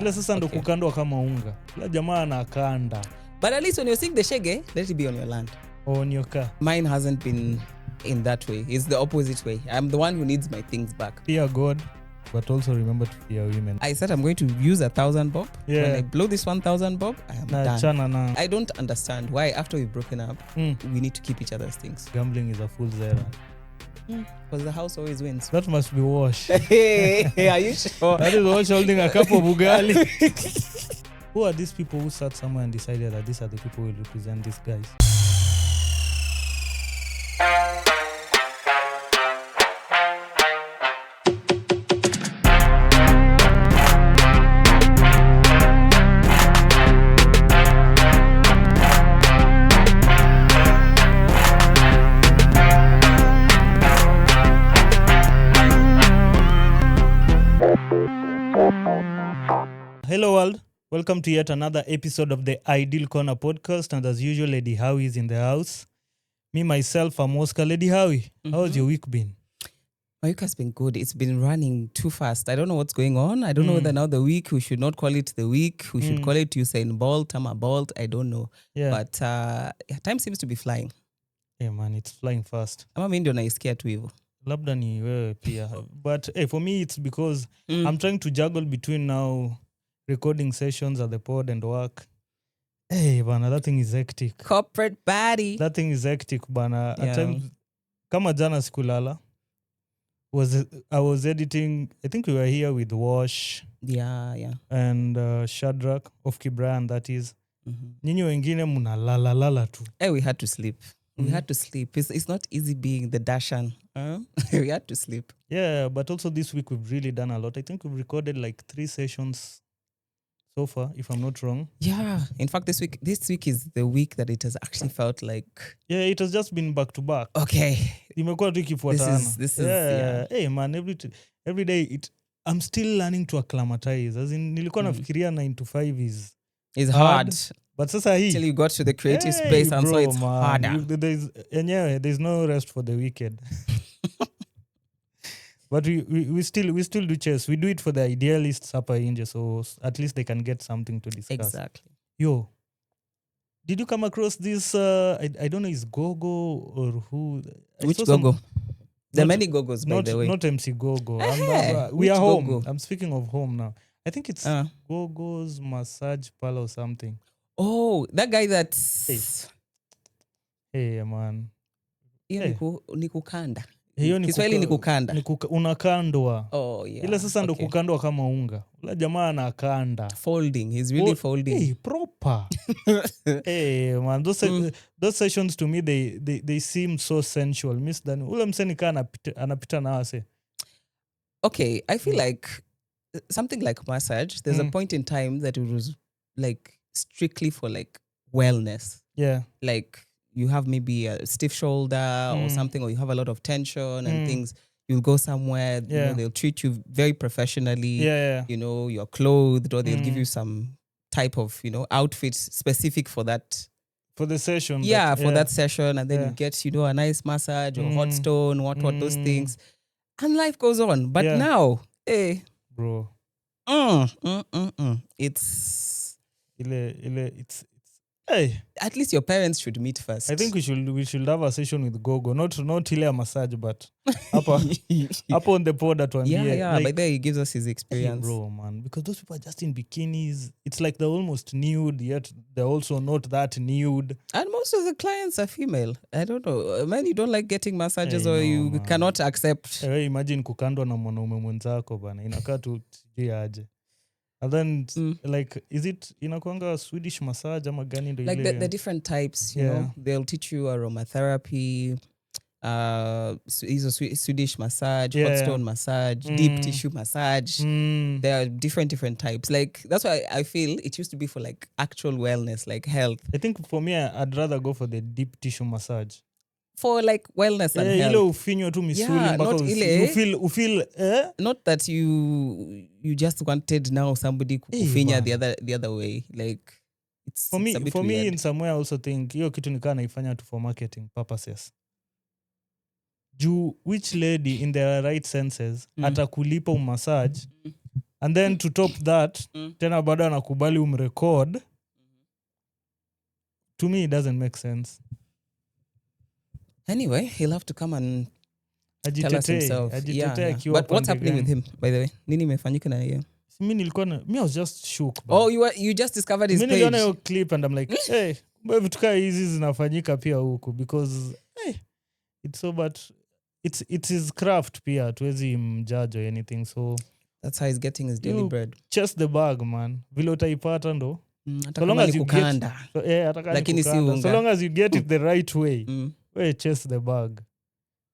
Ile sasa ndo kukandwa kama unga. Ila jamaa anakanda. But at least when you're seeing the shege, let it be on your land. Or on your car. Mine hasn't been in that way. It's the opposite way. I'm the one who needs my things back. Fear God, but also remember to fear women. I said I'm going to use 1,000 bob. Yeah. When I blow this 1,000 bob, I am done. I don't understand why after we've broken up, we need to keep each other's things. Gambling is a fool's errand. Because the house always wins. That must be wash. Hey, are you sure? That is wash holding a cup of ugali. Who are these people who sat somewhere and decided that these are the people who will represent these guys? Hello world, welcome to yet another episode of the Ideal Corner podcast, and as usual Lady Hawi is in the house. Me myself, I'm Oscar. Lady Hawi, how's your week been? My week has been good. It's been running too fast. I don't know what's going on. I don't know whether now the week, we should not call it the week. We should call it Usain Bolt, Tama Bolt. I don't know. Yeah. But time seems to be flying. Hey man, it's flying fast. Ama mimi ndio naisikia tu hivyo. Labda ni wewe pia. But for me it's because I'm trying to juggle between now recording sessions at the pod and work. Hey bana, that thing is hectic. Corporate body. That thing is hectic bana. Yeah. At times, kama jana sikulala, I was editing. I think we were here with Wash. Yeah. And Shadrach, Offkeybrian, that is. Nyinyi wengine mnalala tu. Hey, we had to sleep. We had to sleep. It's not easy being the Dashan. We had to sleep. Yeah, but also this week we've really done a lot. I think we've recorded like 3 sessions so far, if I'm not wrong. Yeah. In fact, this week is the week that it has actually felt like... Yeah, it has just been back to back. Okay. Imekuwa tu ikifuatana. This is yeah. Hey man, every day I'm still learning to acclimatize. As in, nilikuwa nafikiria 9 to 5 is hard. But sasa hii, till you got to the creative space and so it's harder. There's no rest for the wicked. But we still do chess. We do it for the idealists hapa inje, so at least they can get something to discuss. Exactly. Yo, did you come across this? I don't know, is Gogo or who? Which Gogo? There are many Gogos, by the way. Not MC Gogo. We are home. Gogo? I'm speaking of home now. I think it's Gogo's massage parlor or something. Oh, that guy that... Hey man. Ni kukanda. Kiswahili ni kukanda. Unakandwa. Oh, yeah. Ile sasa ndo kukandwa kama unga. Ula jamaa anakanda. Folding. He's really folding. Hey, proper. Hey man, those sessions to me they seem so sensual. Miss Dan. Ule mseni kana anapita na wase. Okay, I feel like something like massage, there's a point in time that it was like strictly for like wellness. Yeah. Like you have maybe a stiff shoulder or something, or you have a lot of tension and things. You'll go somewhere, you know, they'll treat you very professionally. Yeah. You know, you're clothed, or they'll give you some type of, you know, outfit specific for that. For the session. Yeah, for that session. And then you get, you know, a nice massage or hot stone, what those things. And life goes on. But now, hey. Bro. It's... Hey. At least your parents should meet first. I think we should have a session with Gogo. Not ile a massage, but up on the pod at one. Yeah. Like, but there he gives us his experience. Hey, bro, man. Because those people are just in bikinis. It's like they're almost nude, yet they're also not that nude. And most of the clients are female. I don't know. Man, you don't like getting massages, or you cannot accept. Hey, imagine kukandwa na mwanaume mwenzako bana. Inakaa tu sijui aje. And then, like, is it inakuanga Swedish massage ama gani ndo ile? Like the different types, you know. They'll teach you aromatherapy, Swedish massage, hot stone massage, deep tissue massage. There are different types. Like, that's why I feel it used to be for like actual wellness, like health. I think for me, I'd rather go for the deep tissue massage. For like wellness and health. Ile ufinywa tu misuli mpaka ufeel not that you just wanted now somebody kufinya the other way, like it's for me weird. In some way I also think hiyo kitu nikaa naifanya tu for marketing purposes. Which lady in their right senses atakulipa massage and then to top that tena bado anakubali umrecord. To me it doesn't make sense. Anyway, he'll have to come and tell us himself. But what's happening with him, by the way? Nini imefanyika na yeye? I was just shook. Oh, you just discovered his page. Niliona hiyo clip and I'm like, hey, vitu kaa hizi zinafanyika pia huku because it's so bad. It's his craft pia, tuwezi mjudge or anything, so that's how he's getting his daily bread. Chase the bag, man. Vile utaipata ndo. So long as you get, lakini si unga. So long as you get it the right way, chase the bag.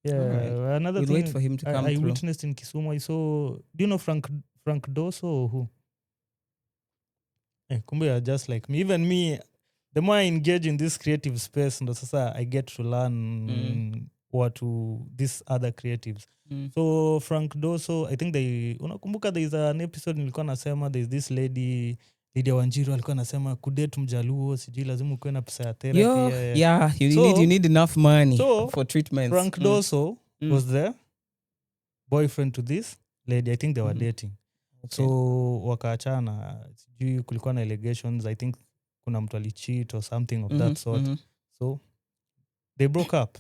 Yeah, another we'll thing wait for him to come I through. witnessed in Kisumu, I saw, do you know Frank Doso or who? Kumbe are just like me. Even me, the more I engage in this creative space, ndo sasa I get to learn what to these other creatives. So Frank Doso, I think unakumbuka there is an episode nilikuwa nasema there's this lady Wanjiru alikuwa nasema kudate mjaluo sijui lazima ukuwe na pesa ya therapy. You need enough money for treatments. Frank Doso was the boyfriend to this lady. I think they were dating. Okay. So wakaachana, sijui kulikuwa na allegations, I think kuna mtu alicheat or something of that sort. So they broke up.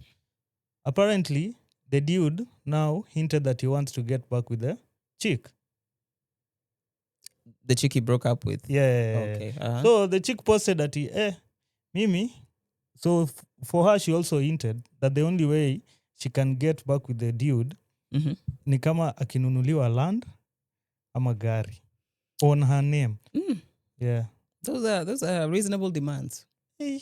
Apparently the dude now hinted that he wants to get back with the chick. The chick he broke up with? Yeah. Okay. So the chick posted that Mimi. So for her, she also hinted that the only way she can get back with the dude ni kama akinunuliwa land ama gari on her name. Yeah. Those are reasonable demands. Hey.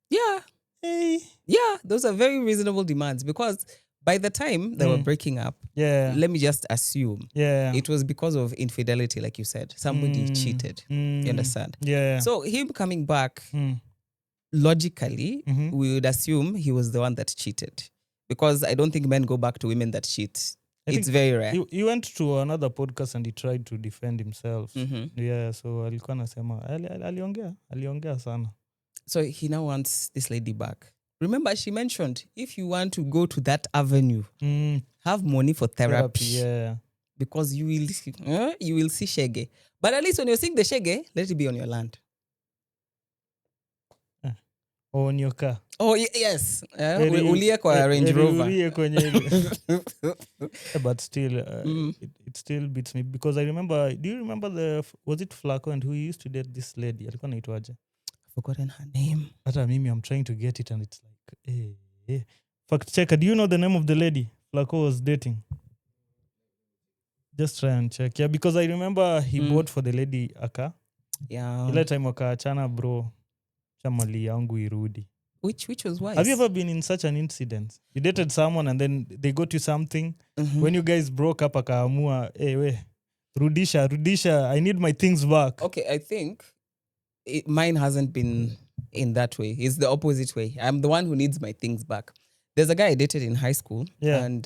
Yeah. Hey. Yeah, those are very reasonable demands because by the time they were breaking up, let me just assume it was because of infidelity, like you said. Somebody cheated. You understand? Yeah. So him coming back, logically, we would assume he was the one that cheated. Because I don't think men go back to women that cheat. It's very rare. He went to another podcast and he tried to defend himself. Yeah, so alikuwa nasema aliongea sana. So he now wants this lady back. Remember, she mentioned, if you want to go to that avenue, have money for therapy. Yeah. Because you will see shege. But at least when you're seeing the shege, let it be on your land. Or on your car. Oh, yes. Ulie kwa Range Rover. But still, it still beats me. Because I remember, do you remember was it Flacco and who used to date this lady? Alikuwa naitwaje? Forgotten her name. Hata mimi, I'm trying to get it and it's like, Fact checker, do you know the name of the lady Flacco was dating? Just try and check. Yeah, because I remember he bought for the lady aka. Yeah. Ile time wakaachana bro. Chamali yangu irudi. Which was wise. Have you ever been in such an incident? You dated someone and then they got you something. When you guys broke up akaamua, rudisha, I need my things back. Okay, I think mine hasn't been in that way. It's the opposite way. I'm the one who needs my things back. There's a guy I dated in high school and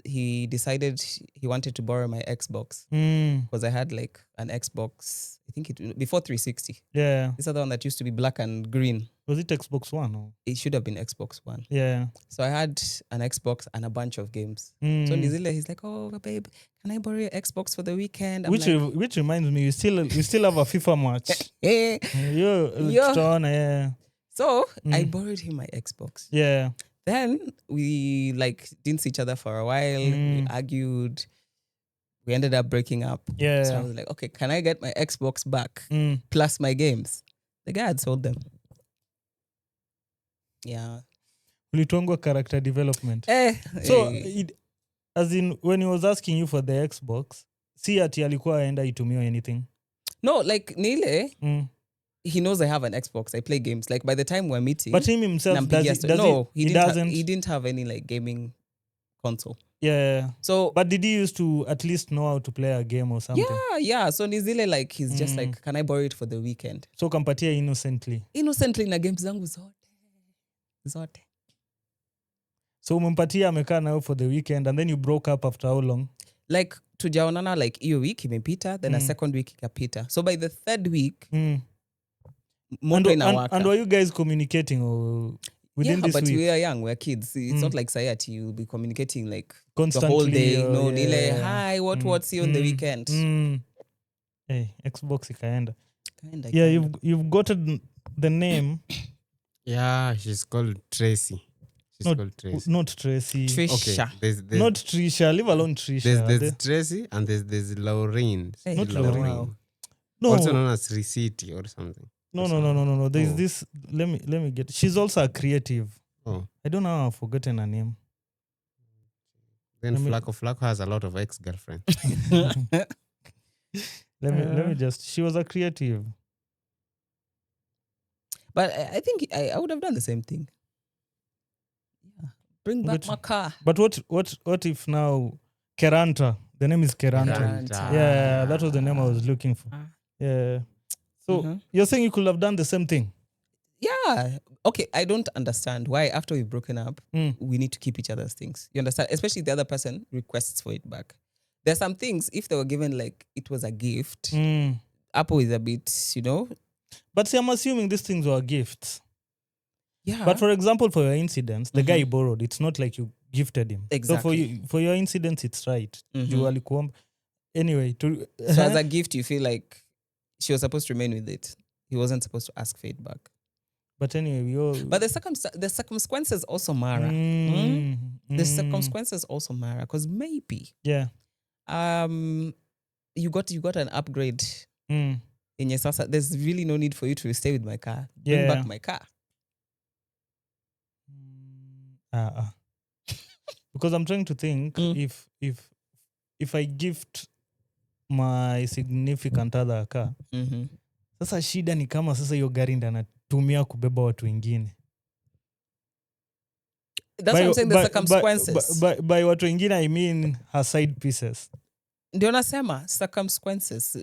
he decided he wanted to borrow my Xbox because I had like an Xbox, I think before 360. Yeah. This other one that used to be black and green. Was it Xbox One? Or? It should have been Xbox One. Yeah. So I had an Xbox and a bunch of games. So Nizile, he's like, oh, babe, can I borrow your Xbox for the weekend? I'm which reminds me, you still have a FIFA match. So I borrowed him my Xbox. Yeah. Then we didn't see each other for a while. We argued. We ended up breaking up. Yeah. So I was like, okay, can I get my Xbox back plus my games? The guy had sold them. Yeah. Ulitongwa character development. So as in when he was asking you for the Xbox, si ati alikuwa aenda itumio anything? No, like Nile, he knows I have an Xbox. I play games. Like by the time we're meeting, but him himself he didn't have any like gaming console. Yeah. So, but did he used to at least know how to play a game or something? Yeah. So Nizile, like he's just like, can I borrow it for the weekend? So kampatia innocently. Innocently na games zangu zote. So umempatia amekaa nayo for the weekend and then you broke up after how long? Like tujaonana like hiyo week imepita, then a second week ikapita. So by the third week, moto inawaka. And were you guys communicating or within this but week? we are young, we're kids. It's not like Sayati, you'll be communicating like constantly, the whole day. No, Nile, hi, what's you on the weekend? Hey, Xbox ikaenda. Kinda. You've gotten the name. Yeah, she's called Tracy. Not Tracy. Trisha. Okay, there's Not Trisha. Leave alone Trisha. there's Tracy and there's Laureen. Hey, Not Laureen. wow. No. Also known as Receipt or something. No. There's Oh. this. Let me get. She's also a creative. Oh. I don't know how I've forgotten her name. Then Let me- Flaco has a lot of ex-girlfriends. Let me just. She was a creative. But I think I would have done the same thing. Yeah. Bring back But- my car. But what if now Keranta? The name is Keranta. Keranta. Yeah, that was the name I was looking for. Ah. Yeah. So Mhm. you're saying you could have done the same thing? Yeah. Okay, I don't understand why after we've broken up, Mm. we need to keep each other's things. You understand? Especially if the other person requests for it back. There's some things, if they were given like it was a gift, Mm. Apple is a bit, But see, I'm assuming these things were gifts. Yeah. But for example, for your incidents, the guy you borrowed, it's not like you gifted him. Exactly. So for your incidents, it's right. Mhm. Juu alikuomba. Anyway, So as a gift, you feel like she was supposed to remain with it. He wasn't supposed to ask for it back. but anyway, we all. But the circumstances also matter. The circumstances also matter because maybe Yeah. you got an upgrade Mm. in your sasa. There's really no need for you to stay with my car. Bring Yeah. back my car. Because I'm trying to think if I gift my significant other a car, Mm-hmm. sasa shida ni kama sasa hiyo gari ndo anatumia kubeba watu wengine. That's what I'm saying, the circumstances. By watu wengine I mean her side pieces. Ndio nasema circumstances.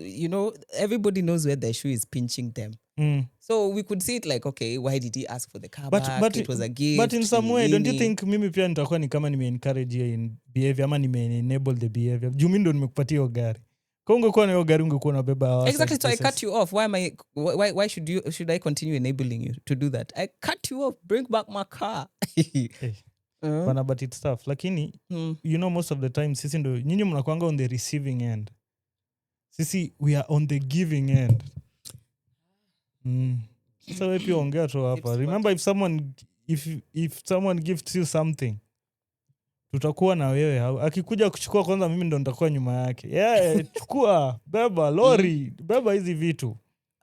Everybody knows where their shoe is pinching them. Mm. So we could see it like, okay, why did he ask for the car back? It was a gift. But in some way, don't you nini. think mimi pia nitakuwa ni kama nime-encourage hiyo in behavior ama nime-enable the behavior? Juu mi ndo nimekupatia hiyo gari. Kwa ungekuwa na hiyo gari ungekuwa unabeba our Exactly. side So I pieces. cut you off. Why should I continue enabling you to do that? I cut you off. Bring back my car. Bana, but it's tough. Lakini most of the time sisi ndo nyinyi mnakuanga on the receiving end. Sisi we are on the giving end. Sasa wewe pia ongea tu hapa. Remember if someone gifts you something, tutakuwa na wewe. Akikuja kuchukua kwanza mimi ndo nitakuwa nyuma yake. Yeah, chukua, beba lori, beba hizi vitu.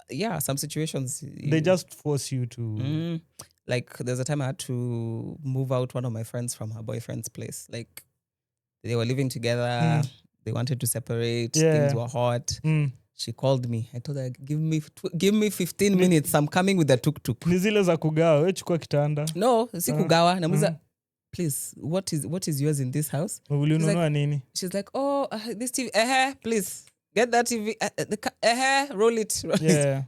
Yeah, some situations They just force you to like there's a time I had to move out one of my friends from her boyfriend's place. Like they were living together, they wanted to separate, things were hot. She called me. I told her, give me 15 minutes. I'm coming with the tuk-tuk. Ni zile za kugawa, wewe chukua kitanda. No, si kugawa. Namuza, please, what is yours in this house? Ulinunua nini? She's like, oh, this TV. Please, get that TV. Roll it. Yeah.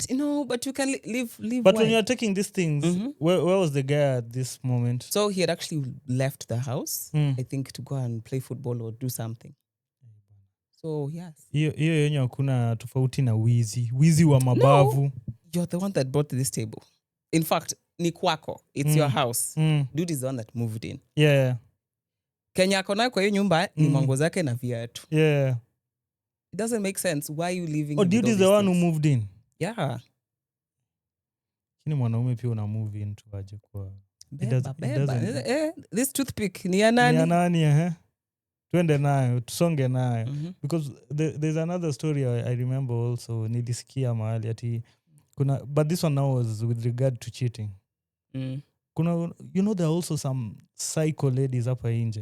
No, but you can leave. But when you're taking these things, where was the guy at this moment? So he had actually left the house, I think, to go and play football or do something. So, yes. Hiyo yenye hakuna tofauti na wizi wa mabavu. No, you're the one that bought this table. In fact, ni kwako. It's your house. Dude is the one that moved in. Yeah. Kenya akona kwa hiyo nyumba ni mango zake na viatu. Yeah. It doesn't make sense. Why are you leaving? Oh, dude is the one who moved in. Yeah. Kini mwanaume pia una move in tu aje kwa. Beba. This toothpick ni ya nani? Ni ya nani, Tuende nayo, tusonge nayo. Because there's another story I remember also, nilisikia mahali ati kuna, but this one now was with regard to cheating. Kuna, there are also some psycho ladies hapa nje.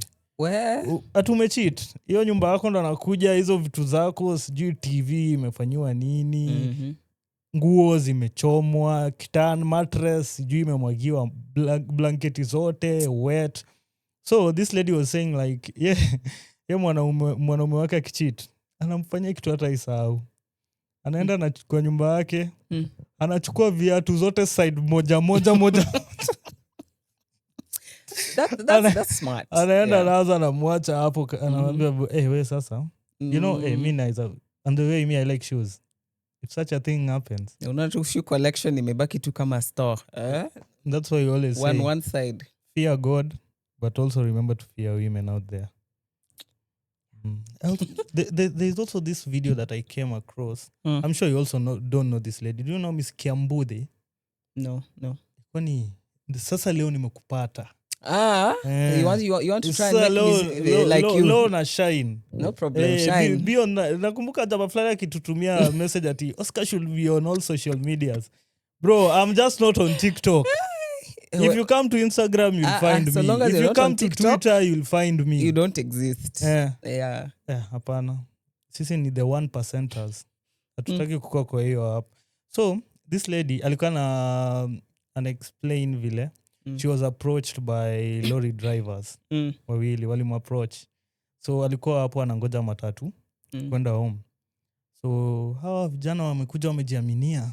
Atumecheat. Hiyo nyumba yako ndo anakuja, hizo vitu zako, sijui TV imefanyiwa nini, nguo zimechomwa, kitanda, mattress, sijui imemwagiwa blanketi zote, wet. So this lady was saying like, mwanaume wake akicheat, anamfanyia kitu hata isahau. Anaenda kwa nyumba yake, anachukua viatu zote side moja. That's smart. Anaenda nazo anamwacha hapo, anamwambia we sasa, me nice, and the way I like shoes. If such a thing happens, shoe collection imebaki tu kama store. That's why you always say one side. Fear God, but also remember to fear women out there. There's also this video that I came across. Mm. I'm sure you also don't know this lady. Do you know Miss Kiambude? No. Kwani sasa leo nimekupata. You want to try and Sasa make me like you. Leo na shine. No problem, shine. Be on, nakumbuka jama fulani akitutumia message ati Oscar should be on all social medias. Bro, I'm just not on TikTok. If you come to Instagram, you'll find so me. long as If you're you not come on to TikTok, Twitter, you'll find me. You don't exist. Yeah. Hapana. Sisi ni the 1%ers. Hatutaki kukua kwa hiyo app. So, this lady alikuwa na unexplain vile. She was approached by lorry drivers. Wawili walimu-approach. So alikuwa hapo anangoja matatu kwenda home. So hawa vijana wamekuja wamejiaminia.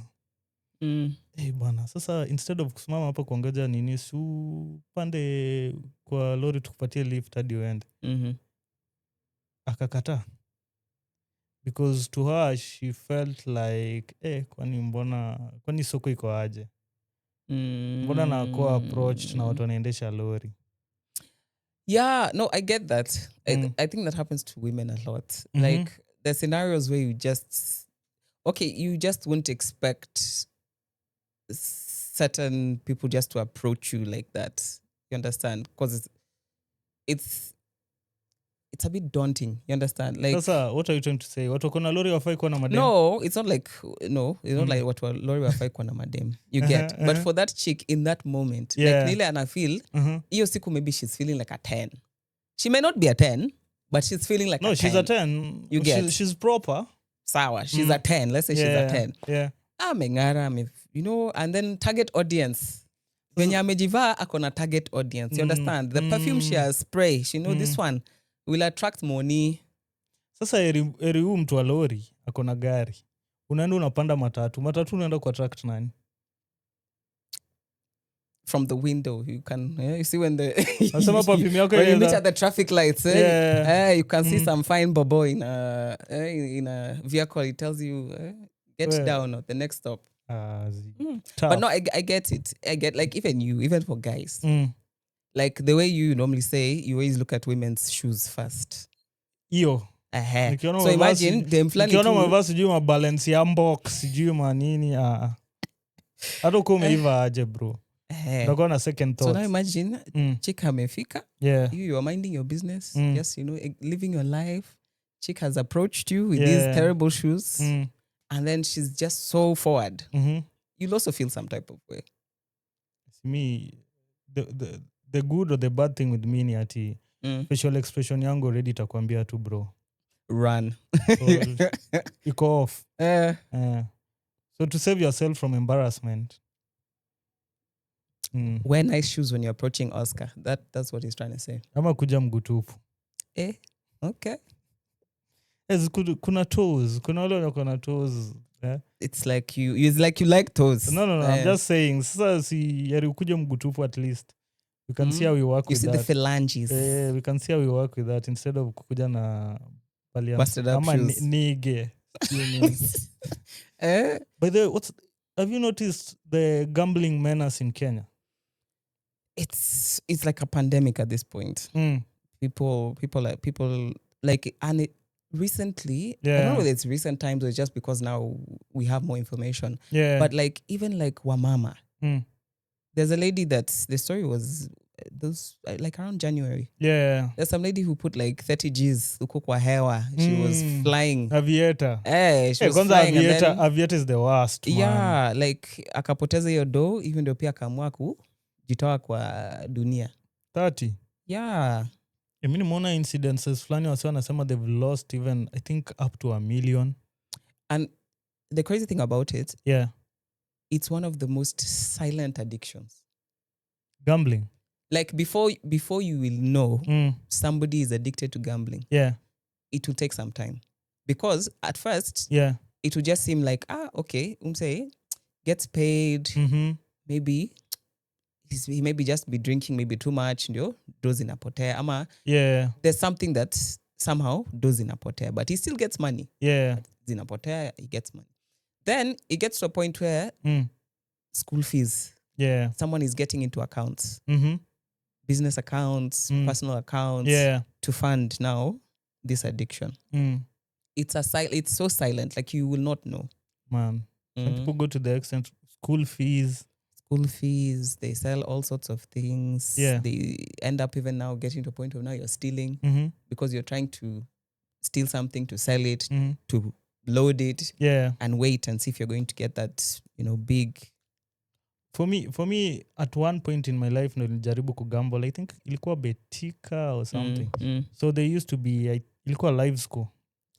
Bwana, sasa instead of kusimama hapo kuongoja nini, su pande kwa lori tukupatie lift hadi uende. Akakataa. Because to her she felt like kwani soko iko aje? Mbona nakuwa approached na watu wanaendesha lori? Yeah, no, I get that. I think that happens to women a lot. Like the scenarios where you just won't expect certain people just to approach you like that. You understand? Because it's a bit daunting. You understand? Like, sasa, what are you trying to say? Watu kuna lori wafai kuwa na madem? No, it's not like like what lori wafai kuwa na madem. You get? But for that chick in that moment, like Nile and I feel, iyo siku maybe she's feeling like a 10. She may not be a 10, but she's feeling like a 10. No, she's a 10. You get? She's proper. Sawa, she's a 10. Let's say she's a 10. Yeah. Mengara, and then target audience. When amejivaa akona target audience. You understand? The perfume she has spray, she know this one will attract money. Sasa eri huu mtu wa lori akona gari. Unaenda unapanda matatu. Matatu unaenda ku attract nani? From the window, you can you see when the when you meet at the traffic lights, you can see some fine bobo in a vehicle. It tells you get down at the next stop. But no, I get it. I get, like, even for guys, like the way you normally say, you always look at women's shoes first. Iyo. So imagine them flying. Ukiona umevaa sijui ma balance ya box sijui manini hata uko umeiva aje bro. Ndakuwa na second thoughts. So now imagine chick amefika. You are minding your business, just living your life. Chick has approached you with these terrible shoes, and then she's just so forward. You'll also feel some type of way. Me, the good or the bad thing with me ni ati facial expression yangu already itakwambia tu bro. Run. So, iko off. So to save yourself from embarrassment. Wear nice shoes when you're approaching Oscar. That's what he's trying to say. Ama kuja mgutupu. Okay. Kuna toes. Kuna wale wakona toes. It's like you like toes. No. I'm just saying. Sasa si yari kuja mgutupu at least. We can see how we work with that. You see the phalanges. We can see how we work with that instead of kukuja na busted up shoes. Nige. By the way, have you noticed the gambling menace in Kenya? It's like a pandemic at this point. People like, and recently, I don't know whether it's recent times or just because now we have more information. But like, even like Wamama, there's a lady that the story was like around January. There's some lady who put like 30 G's uko kwa hewa. She was flying. Aviator. She was flying. Aviator is the worst, man. Yeah, like akapoteza hiyo do, even though pia akaamua kujitoa kwa dunia. 30? Yeah. Mimi nimeona incidences fulani wasi wanasema they've lost even, I think, up to 1 million. And the crazy thing about it, it's one of the most silent addictions. Gambling. Like before you will know somebody is addicted to gambling, it will take some time. Because at first, it will just seem like, okay, umse gets paid, maybe he maybe just be drinking maybe too much, doze inapotea. Ama there's something that somehow doze inapotea, but he still gets money. Zinapotea, he gets money. Then it gets to a point where school fees. Someone is getting into accounts. Business accounts, personal accounts, to fund now this addiction. Mm. It's so silent, like you will not know. Man. Some people go to the extent school fees. School fees, they sell all sorts of things. Yeah. They end up even now getting to a point where now you're stealing because you're trying to steal something to sell it, to load it, and wait and see if you're going to get that, big. For me, at one point in my life, nilijaribu kugamble. I think ilikuwa Betika or something. So they used to be, ilikuwa live school.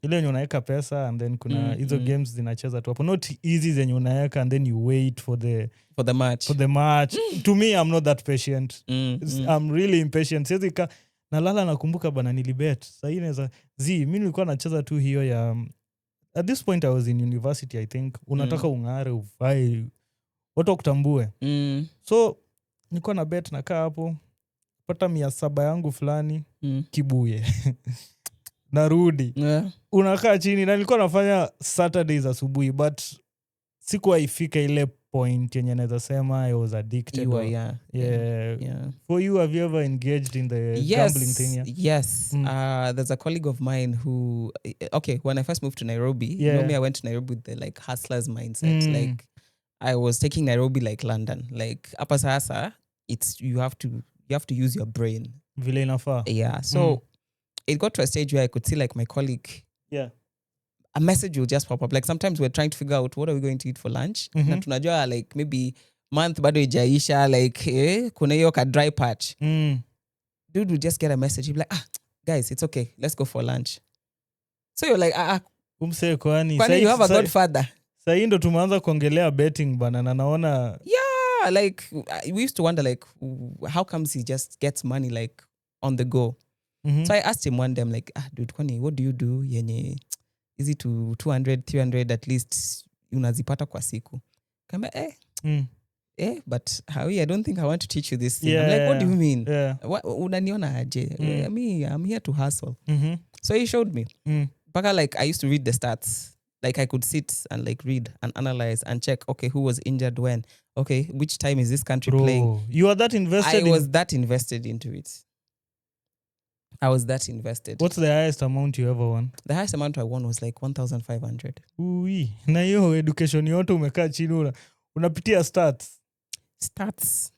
Ile yenye unaweka pesa and then kuna hizo games zinacheza tu hapo. Not easy zenye unaweka and then you wait for the match. To me, I'm not that patient. I'm really impatient. Siwezi nalala nakumbuka bana nilibet. Sasa inaweza mimi nilikuwa nacheza tu hiyo ya at this point I was in university, I think. Unataka ungare ufai watu wakutambue. So nilikuwa na bet nakaa hapo pata 700 yangu fulani kibuye. Narudi. Unakaa chini na nilikuwa nafanya Saturdays asubuhi but sikuwa ifika ile point yenye naweza sema I was addicted. Yeah. For you, have you ever engaged in the gambling thing? Yes. There's a colleague of mine who, when I first moved to Nairobi, you know me, I went to Nairobi with the like hustlers mindset. Like I was taking Nairobi like London. Like hapa sasa, you have to use your brain. Vile inafaa. Yeah. So it got to a stage where I could see like my colleague. Yeah. A message will just pop up. Like sometimes we're trying to figure out what are we going to eat for lunch. Na tunajua like maybe month bado ijaisha like kuna hiyo ka dry patch. Dude will just get a message. He'll be like, guys, it's okay. Let's go for lunch. So you're like, umse kwani you have a godfather. Sasa ndo tumeanza kuongelea betting bana na naona like we used to wonder like how comes he just gets money like on the go. So I asked him one day, I'm like, dude, kwani what do you do yenye easy to 200 300 at least unazipata kwa siku? Kama but Hawi, I don't think I want to teach you this thing. I'm like, what do you mean? Unaniona aje? I'm here to hustle. So he showed me. Baka like I used to read the stats. Like I could sit and like read and analyze and check, okay, who was injured when? Okay, which time is this country playing? You are that invested? I was that invested into it. I was that invested. What's the highest amount you ever won? The highest amount I won was like 1,500. Ui, na hiyo education yote umekaa chini unapitia stats.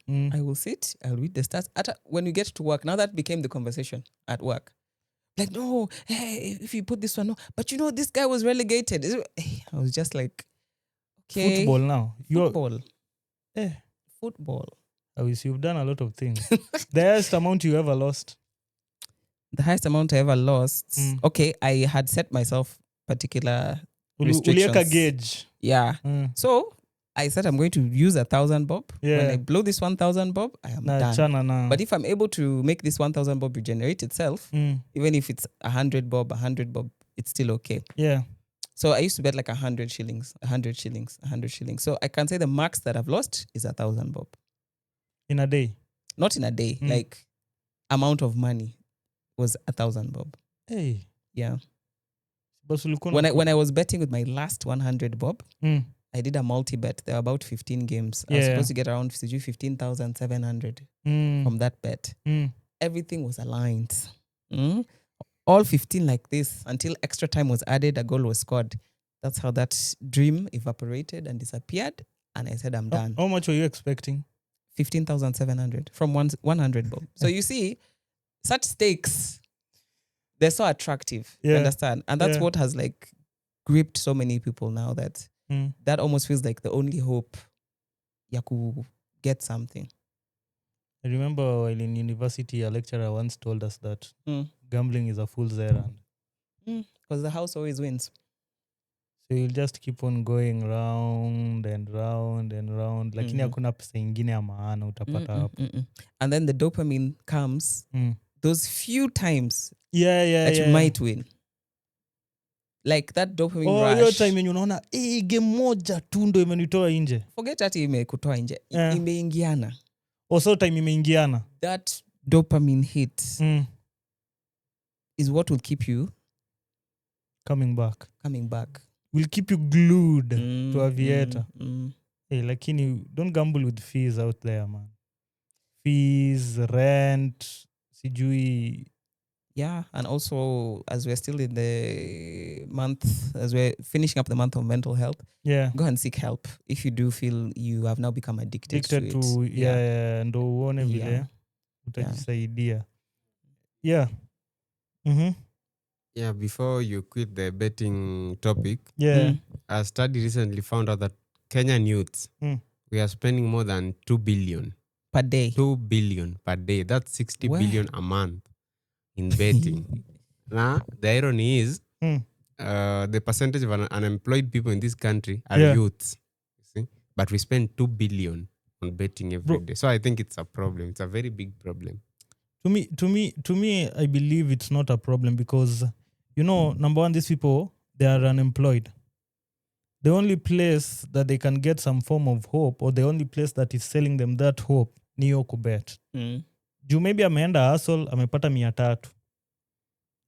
I will sit, I'll read the stats. When we get to work, now that became the conversation at work. Like, no, hey, if you put this one, no. But this guy was relegated. I was just like, okay. Football now. Football. Football. I wish you've done a lot of things. The highest amount you ever lost? The highest amount I ever lost. Okay, I had set myself particular restrictions. Ulieka gauge. Yeah. So I said I'm going to use 1,000 bob. When I blow this 1,000 bob, I am done. But if I'm able to make this 1,000 bob regenerate itself, even if it's 100 bob, it's still okay. Yeah. So I used to bet like 100 shillings. So I can say the max that I've lost is 1,000 bob. In a day? Not in a day. Like amount of money was 1,000 bob. Hey. Yeah. When I was betting with my last 100 bob, I did a multi-bet. There were about 15 games. I was supposed to get around 15,700 from that bet. Everything was aligned. All 15 like this until extra time was added, a goal was scored. That's how that dream evaporated and disappeared. And I said, I'm done. How much were you expecting? 15,700 from 100 bob. So you see, such stakes, they're so attractive. You understand? And that's what has like gripped so many people now that that almost feels like the only hope you could get something. I remember while in university, a lecturer once told us that gambling is a fool's errand. Because the house always wins. So you'll just keep on going round and round and round. Lakini hakuna pesa ingine ya maana utapata hapo. And then the dopamine comes those few times that you might win. Like that dopamine rush. Hiyo time yenye unaona game moja tu ndo imenitoa nje. Forget ati imekutoa nje. Imeingiana. Also time imeingiana. That dopamine hit is what will keep you coming back. Will keep you glued to Aviator. Hey, lakini don't gamble with fees out there, man. Fees, rent, sijui Yeah, and also as we're still in the month, as we're finishing up the month of mental health, Yeah. go and seek help if you do feel you have now become addicted to it. Ndo uone vile Yeah. utajisaidia. Yeah. Mm-hmm. Yeah, before you quit the betting topic, Yeah. a study recently found out that Kenyan youths, we are spending more than 2 billion. Per day. 2 billion per day. That's 60 Where? billion a month in betting. Now, the irony is, the percentage of unemployed people in this country are youths. You see? But we spend 2 billion on betting every day. So I think it's a problem. It's a very big problem. To me, I believe it's not a problem because, number one, these people, they are unemployed. The only place that they can get some form of hope, or the only place that is selling them that hope, ni hiyo kubet. Juu maybe ameenda hustle, amepata 300.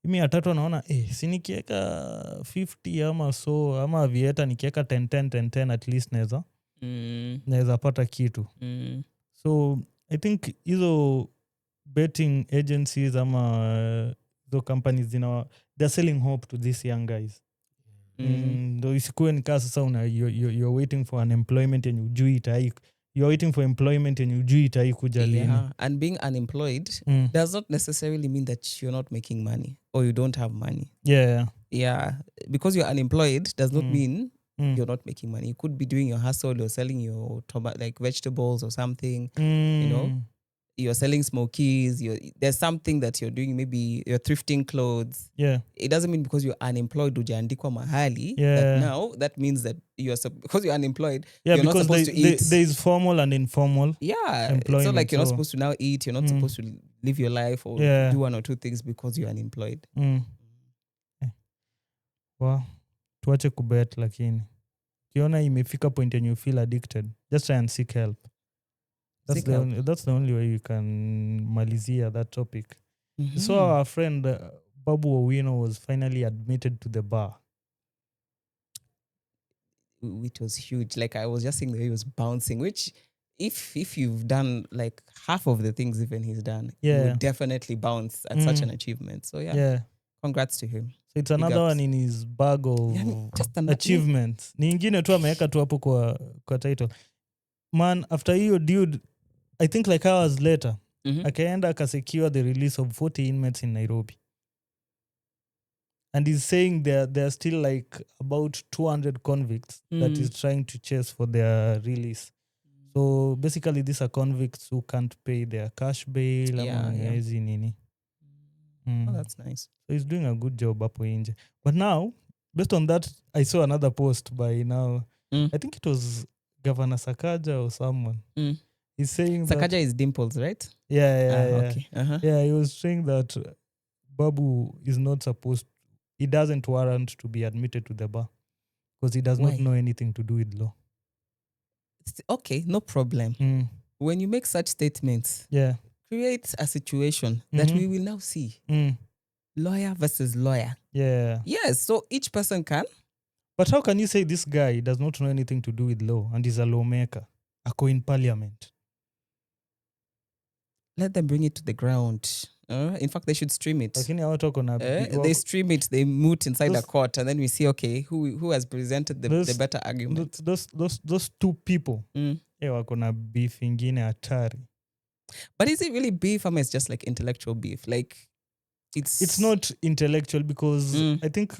300 anaona, si nikieka 50 ama so, ama vieta nikieka 10 at least naweza pata kitu. So I think hizo betting agencies ama the companies they're selling hope to these young guys. Ndo isikuwe nikaa sasa you're waiting for unemployment and ujui itai, you're waiting for employment and ujui itai kuja lini. And being unemployed does not necessarily mean that you're not making money or you don't have money. Yeah, because you're unemployed does not mean you're not making money. You could be doing your hustle, you're selling your like vegetables or something, you're selling smokies, there's something that you're doing, maybe you're thrifting clothes. It doesn't mean because you're unemployed ujaandikwa mahali that now that means that because you're unemployed, you're not supposed to eat. There is formal and informal employment. It's not like you're not supposed to now eat, you're not supposed to live your life or do one or two things because you're unemployed. Wow. Tuache kubet lakini kiona imefika point and you feel addicted, just try and seek help. That's the only way you can malizia that topic. So our friend Babu Owino was finally admitted to the bar. It was huge. Like I was just seeing the way he was bouncing, which if you've done like half of the things even he's done, you would definitely bounce at such an achievement. So congrats to him. So it's another one in his bag of achievements. Ni ingine tu ameweka tu hapo kwa title. Man, after hiyo dude, I think like hours later, akaenda akasecure the release of 40 inmates in Nairobi. And he's saying there are still like about 200 convicts that he's trying to chase for their release. So basically these are convicts who can't pay their cash bail. Nini. Oh, that's nice. So he's doing a good job hapo nje. But now, based on that, I saw another post by now. I think it was Governor Sakaja or someone. He's saying Sakaja is Dimples, right? Yeah. Okay. Yeah, he was saying that Babu is not supposed, he doesn't warrant to be admitted to the bar because he does not know anything to do with law. Okay, no problem. When you make such statements, create a situation that we will now see. Lawyer versus lawyer. Yes, so each person can. But how can you say this guy does not know anything to do with law and is a lawmaker? Ako in parliament. Let them bring it to the ground. In fact, they should stream it. They stream it, they moot inside a court, and then we see, okay, who has presented the better argument. Those two people, wako na beef ingine hatari. But is it really beef or it's just like intellectual beef? Like it's not intellectual because I think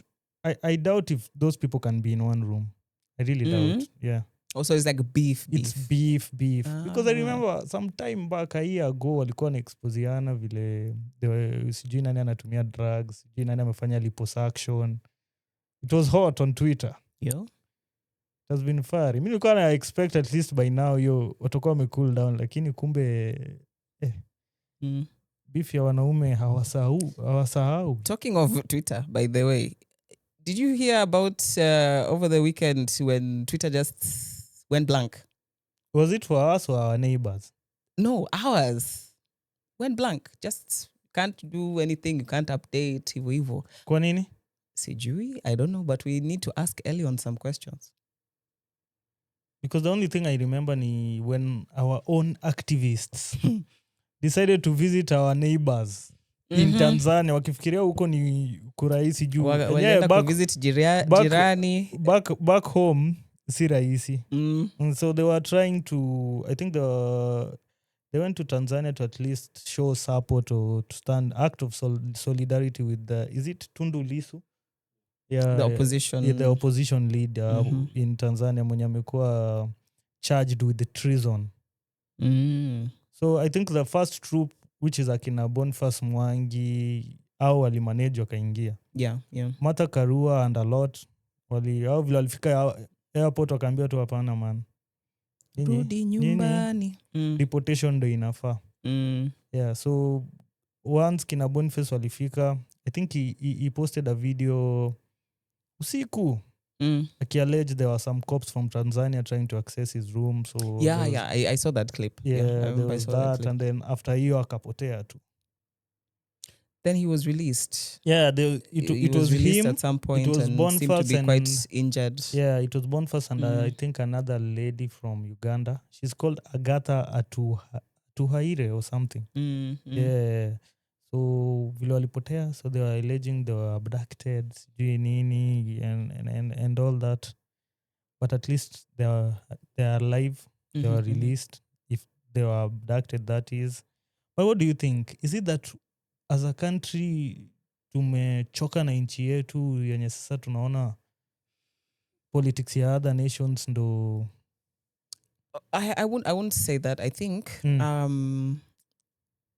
I doubt if those people can be in one room. I really doubt. Yeah. Also, it's like beef. It's beef. Because I remember some time back, a year ago, walikuwa na-exposiana vile sijui nani anatumia drugs, sijui nani amefanya liposuction. It was hot on Twitter. Yeah. It has been far. Mimi nilikuwa na expect at least by now watakuwa wame-cool down, lakini kumbe beef ya wanaume hawasahau. Talking of Twitter, by the way, did you hear about over the weekend when Twitter just went blank? Was it for us or our neighbors? No, ours. Went blank. Just can't do anything. You can't update. Hivyo. Kwa nini? Sijui. I don't know, but we need to ask Ellie on some questions. Because the only thing I remember ni when our own activists decided to visit our neighbors in Tanzania wakifikiria huko ni kurahisi juu walienda kuvisit jirani back home si rahisi. So they were trying to, I think they went to Tanzania to at least show support or to stand act of solidarity with is it Tundu Lissu? Yeah, the opposition leader in Tanzania mwenye amekuwa charged with the treason. So I think the first troop, which is akina Boniface Mwangi, au walimanage wakaingia. Yeah. Martha Karua and a lot vile walifika airport wakaambia tu hapana man, rudi nyumbani, deportation ndo inafaa. Yeah, so once kina Boniface walifika, I think he posted a video usiku akiallege there were some cops from Tanzania trying to access his room. So I saw that clip. There was that and then after hiyo akapotea tu. Then he was released. Yeah, it was released him at some point. It was and Boniface seemed to be quite and injured. Yeah, it was Boniface and I think another lady from Uganda. She's called Agatha Atuhaire or something. Yeah. So vile walipotea, so they were alleging they were abducted, nini and all that. But at least they are alive. They were released. If they were abducted, that is. But what do you think? Is it that as a country tumechoka na nchi yetu yenye sasa tunaona politics ya other nations ndo? I wouldn't say that. I think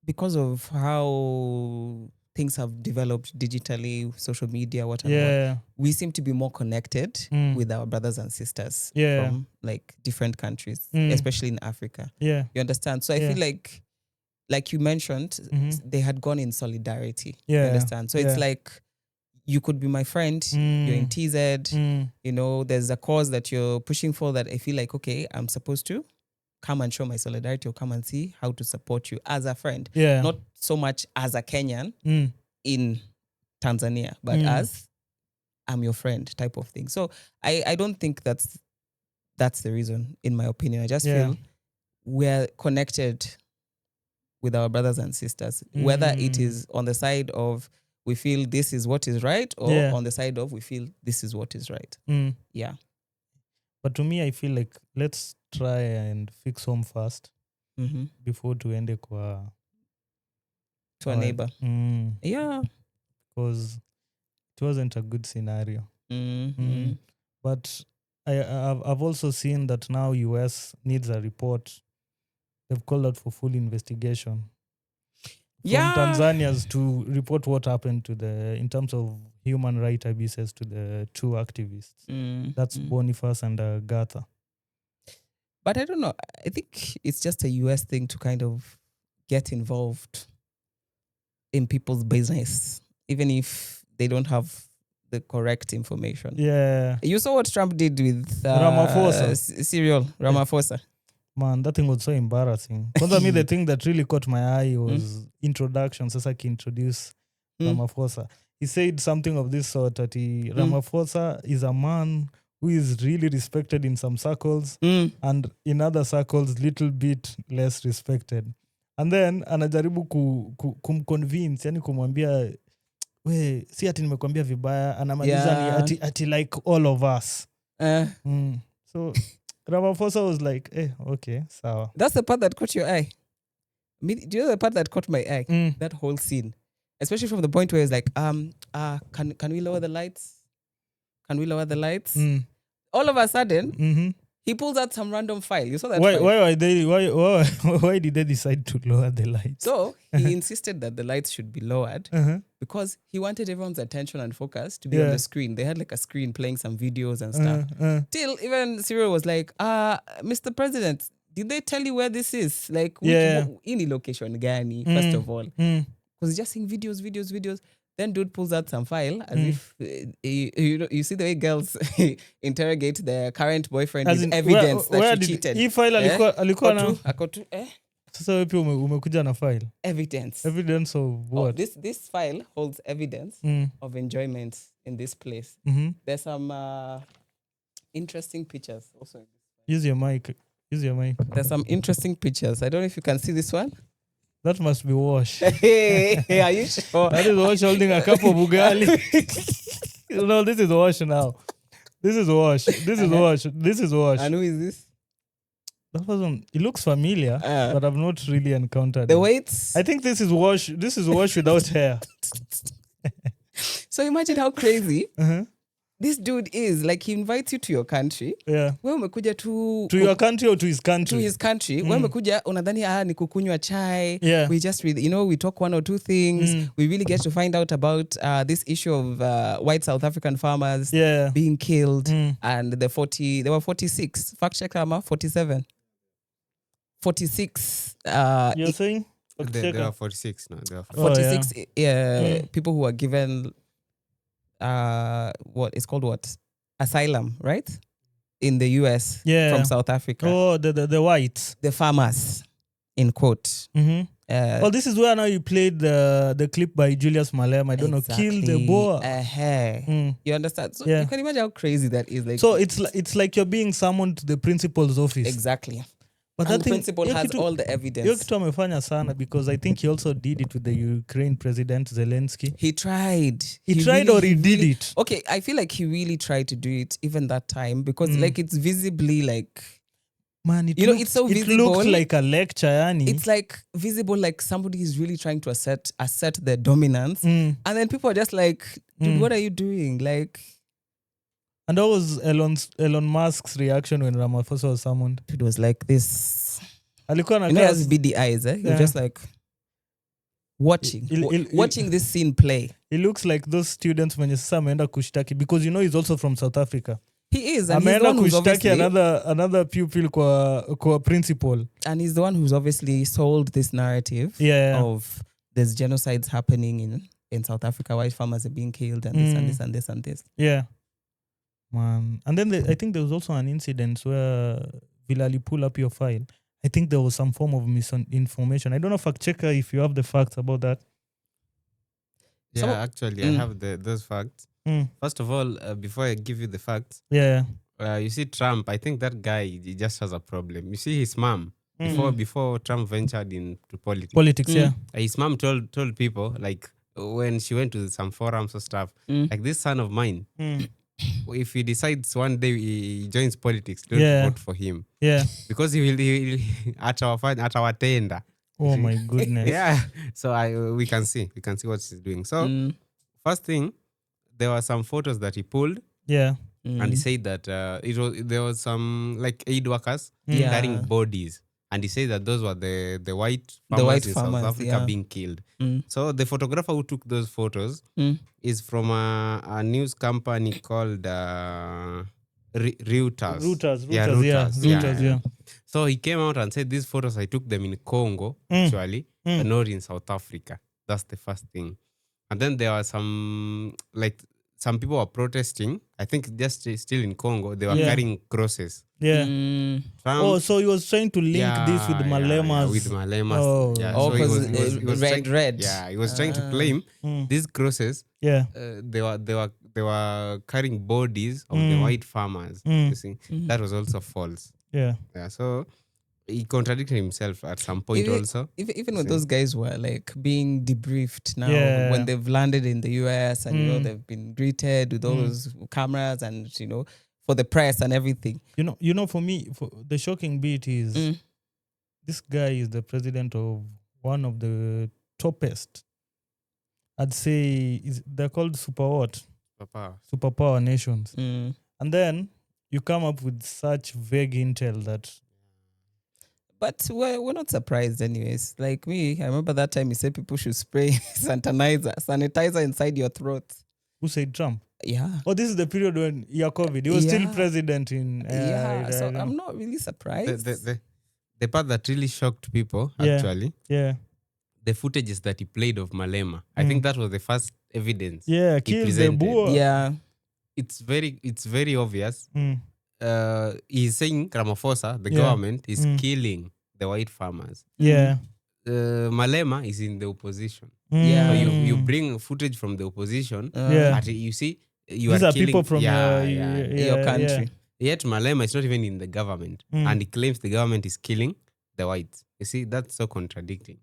because of how things have developed digitally, social media, whatever, we seem to be more connected with our brothers and sisters from like different countries, especially in Africa. Yeah. You understand? So I feel like you mentioned, they had gone in solidarity. Yeah. You understand? So it's like, you could be my friend, you're in TZ, you know, there's a cause that you're pushing for that I feel like, okay, I'm supposed to come and show my solidarity or come and see how to support you as a friend. Yeah. Not so much as a Kenyan in Tanzania, but as I'm your friend type of thing. So I don't think that's the reason, in my opinion. I just feel we're connected with our brothers and sisters, whether it is on the side of we feel this is what is right or on the side of we feel this is what is right. Yeah. But to me, I feel like let's try and fix home first before tuende kwa to a neighbor. Yeah. Because it wasn't a good scenario. But I've also seen that now US needs a report. They've called out for full investigation from Tanzanians to report what happened in terms of human rights abuses to the two activists. That's Boniface and Agatha. But I don't know. I think it's just a US thing to kind of get involved in people's business, even if they don't have the correct information. Yeah. You saw what Trump did with Ramaphosa. Cyril Ramaphosa. Man, that thing was so embarrassing. For me, the thing that really caught my eye was introduction. Sasa introduce Ramaphosa. He said something of this sort that Ramaphosa is a man who is really respected in some circles and in other circles little bit less respected. And then anajaribu kumconvince, yani kumwambia we si ati nimekuambia vibaya, anamaliza ni ati like all of us. So Ramaphosa was like, okay, sawa. That's the part that caught your eye. Do you know the part that caught my eye? That whole scene. Especially from the point where it's like, can we lower the lights? Can we lower the lights? All of a sudden, he pulls out some random file. You saw that file? Why did they decide to lower the lights? So he insisted that the lights should be lowered because he wanted everyone's attention and focus to be on the screen. They had like a screen playing some videos and stuff. Till even Cyril was like, Mr. President, did they tell you where this is? Like, any location gani, first of all? Because he's just seeing videos. Then dude pulls out some file as if, you see the way girls interrogate their current boyfriend with evidence that she cheated. Hii file alikuwa na... Ako tu, Sasa wewe pia umekuja na file. Evidence. Evidence of what? This file holds evidence of enjoyment in this place. There's some interesting pictures also. Use your mic. There's some interesting pictures. I don't know if you can see this one. That must be Wash. Hey, are you sure? That is Wash holding a cup of ugali. No, this is Wash now. This is Wash. This is Wash. This is Wash. And who is this? That wasn't. It looks familiar, but I've not really encountered the it. weights. I think this is Wash. This is Wash without hair. So imagine how crazy Uh-huh. this dude is. Like, he invites you to your country. Yeah. Wewe umekuja tu To your country or to his country? to his country. Wewe umekuja unadhani ni kukunywa chai. Yeah. We just really, we talk one or two things. We really get to find out about this issue of white South African farmers Yeah. being killed, and there were 46. Fact check, 47. 46 You're saying? There are 46 now. There are 46 people who are given what is called asylum, right, in the US from South Africa. Oh, the whites, the farmers, in quote. Well, this is where now you played the clip by Julius Malema. I don't know, kill the boer. You understand? So Yeah. you can imagine how crazy that is. Like, So it's like you're being summoned to the principal's office. exactly. But And that the principal has all the hiyo evidence. kitu amefanya sana, because I think he also did it with the Ukraine president Zelensky. He tried. He tried or he did it? Okay, I feel like he really tried to do it even that time, because like it's visibly like, Man, it's so it visible. looked like a lecture, yani. It's like visible, like somebody is really trying to assert their dominance. And then people are just like, dude, what are you doing? Like, And that was Elon Musk's reaction when Ramaphosa was summoned. it was like this. Alikuwa na He has beady eyes, eh? Yeah. You're just like watching, watching this scene play. He looks like those students when sasa ameenda kushtaki, because he's also from South Africa. He is, and he's the Ameenda one who's kushtaki obviously, another pupil kwa principal. and he's the one who's obviously sold this narrative of there's genocides happening in South Africa, white farmers are being killed, and this and this and this and this. Yeah. Man. And then I think there was also an incident where Vilali pull up your file. I think there was some form of misinformation. I don't know, fact checker, if you have the facts about that. Yeah, actually, I have those facts. First of all, before I give you the facts, you see Trump, I think that guy, he just has a problem. You see his mom, before Trump ventured into politics. His mom told people, like, when she went to some forums or stuff, like, this son of mine, if he decides one day he joins politics, don't vote for him. Because he will atawatenda. Oh my goodness. Yeah. So we can see what he's doing. So first thing, there were some photos that he pulled. And he said that there was some like aid workers carrying bodies. And he said that those were the white farmers in South Africa being killed. So the photographer who took those photos is from a news company called Reuters. Reuters. So he came out and said, these photos, I took them in Congo, actually, and not in South Africa. That's the first thing. And then there were some people were protesting. I think just still in Congo, they were carrying crosses. Trump, so he was trying to link this with Malema's. With Malema's. Because he was red. Yeah, he was trying to claim these crosses. They were carrying bodies of the white farmers. You see, that was also false. So he contradicted himself at some point also. Even when those guys were like being debriefed now, when they've landed in the US and they've been greeted with those cameras and for the press and everything. For me, the shocking bit is this guy is the president of one of the toppest, I'd say, they're called superpower nations. And then you come up with such vague intel that. But we're not surprised anyways. Like me, I remember that time he said people should spray sanitizer inside your throat. Who said Trump? Yeah. Oh, this is the period when COVID. He was still president in... so I'm not really surprised. The part that really shocked people, actually, the footages that he played of Malema. I think that was the first evidence. Yeah, kill the boer. Yeah. It's very obvious. He's saying Ramaphosa, the government, is killing the white farmers. Malema is in the opposition. So you bring footage from the opposition. But you see, these are killing people from your country. Yet Malema is not even in the government. And he claims the government is killing the whites. You see, that's so contradicting.